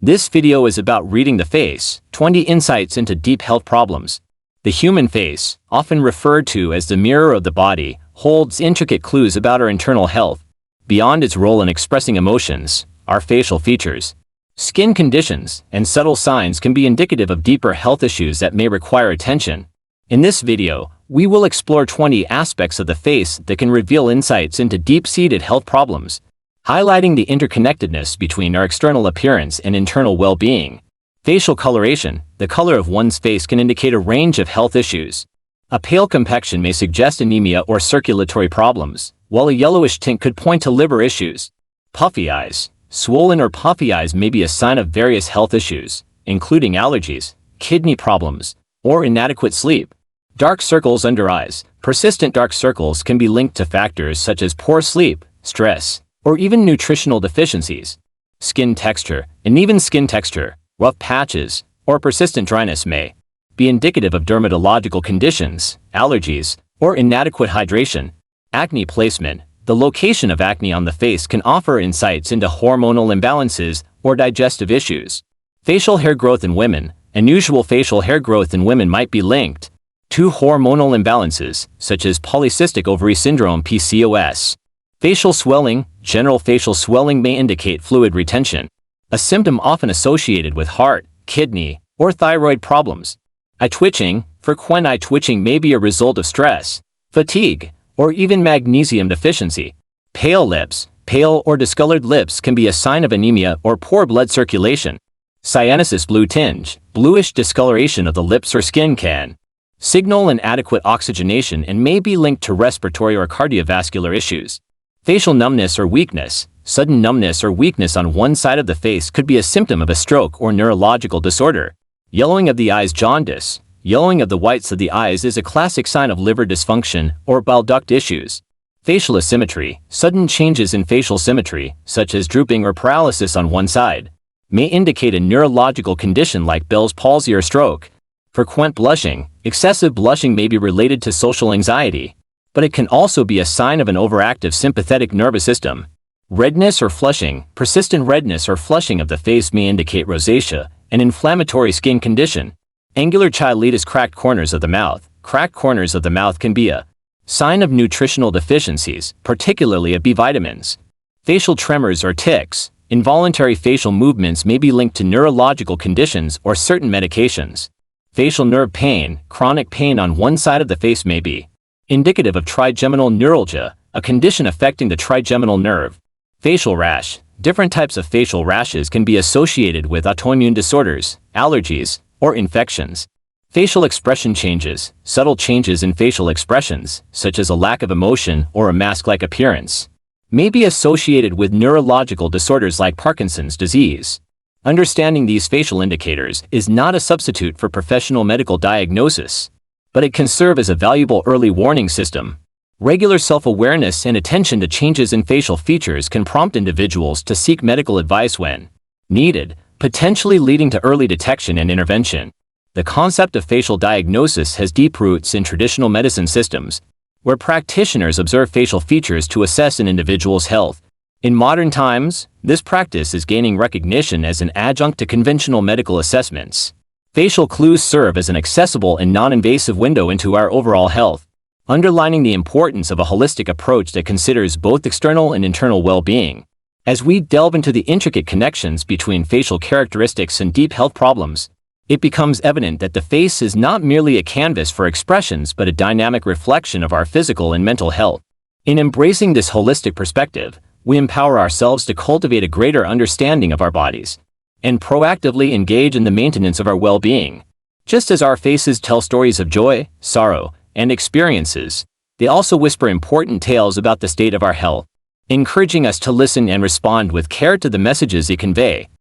This video is about reading the face, 20 insights into deep health problems. The human face, often referred to as the mirror of the body, holds intricate clues about our internal health. Beyond its role in expressing emotions, our facial features, skin conditions, and subtle signs can be indicative of deeper health issues that may require attention. In this video, we will explore 20 aspects of the face that can reveal insights into deep-seated health problems, highlighting the interconnectedness between our external appearance and internal well-being. Facial coloration, the color of one's face can indicate a range of health issues. A pale complexion may suggest anemia or circulatory problems, while a yellowish tint could point to liver issues. Puffy eyes, swollen or puffy eyes may be a sign of various health issues, including allergies, kidney problems, or inadequate sleep. Dark circles under eyes, persistent dark circles can be linked to factors such as poor sleep, stress, or even nutritional deficiencies. Skin texture, uneven skin texture, rough patches, or persistent dryness may be indicative of dermatological conditions, allergies, or inadequate hydration. Acne placement, the location of acne on the face can offer insights into hormonal imbalances or digestive issues. Facial hair growth in women, unusual facial hair growth in women might be linked to hormonal imbalances, such as polycystic ovary syndrome (PCOS). Facial swelling, general facial swelling may indicate fluid retention, a symptom often associated with heart, kidney, or thyroid problems. Eye twitching, frequent eye twitching may be a result of stress, fatigue, or even magnesium deficiency. Pale lips, pale or discolored lips can be a sign of anemia or poor blood circulation. Cyanosis blue tinge, bluish discoloration of the lips or skin can signal inadequate oxygenation and may be linked to respiratory or cardiovascular issues. Facial numbness or weakness, sudden numbness or weakness on one side of the face could be a symptom of a stroke or neurological disorder. Yellowing of the eyes, jaundice, yellowing of the whites of the eyes is a classic sign of liver dysfunction or bile duct issues. Facial asymmetry, sudden changes in facial symmetry, such as drooping or paralysis on one side, may indicate a neurological condition like Bell's palsy or stroke. Frequent blushing, excessive blushing may be related to social anxiety, but it can also be a sign of an overactive sympathetic nervous system. Redness or flushing, persistent redness or flushing of the face may indicate rosacea, an inflammatory skin condition. Angular cheilitis, cracked corners of the mouth. Cracked corners of the mouth can be a sign of nutritional deficiencies, particularly of B vitamins. Facial tremors or tics, involuntary facial movements may be linked to neurological conditions or certain medications. Facial nerve pain, chronic pain on one side of the face may be indicative of trigeminal neuralgia, a condition affecting the trigeminal nerve. Facial rash, different types of facial rashes can be associated with autoimmune disorders, allergies, or infections. Facial expression changes, subtle changes in facial expressions, such as a lack of emotion or a mask-like appearance, may be associated with neurological disorders like Parkinson's disease. Understanding these facial indicators is not a substitute for professional medical diagnosis, but it can serve as a valuable early warning system. Regular self-awareness and attention to changes in facial features can prompt individuals to seek medical advice when needed, potentially leading to early detection and intervention. The concept of facial diagnosis has deep roots in traditional medicine systems, where practitioners observe facial features to assess an individual's health. In modern times, this practice is gaining recognition as an adjunct to conventional medical assessments. Facial clues serve as an accessible and non-invasive window into our overall health, underlining the importance of a holistic approach that considers both external and internal well-being. As we delve into the intricate connections between facial characteristics and deep health problems, it becomes evident that the face is not merely a canvas for expressions but a dynamic reflection of our physical and mental health. In embracing this holistic perspective, we empower ourselves to cultivate a greater understanding of our bodies and proactively engage in the maintenance of our well-being. Just as our faces tell stories of joy, sorrow, and experiences, they also whisper important tales about the state of our health, encouraging us to listen and respond with care to the messages they convey.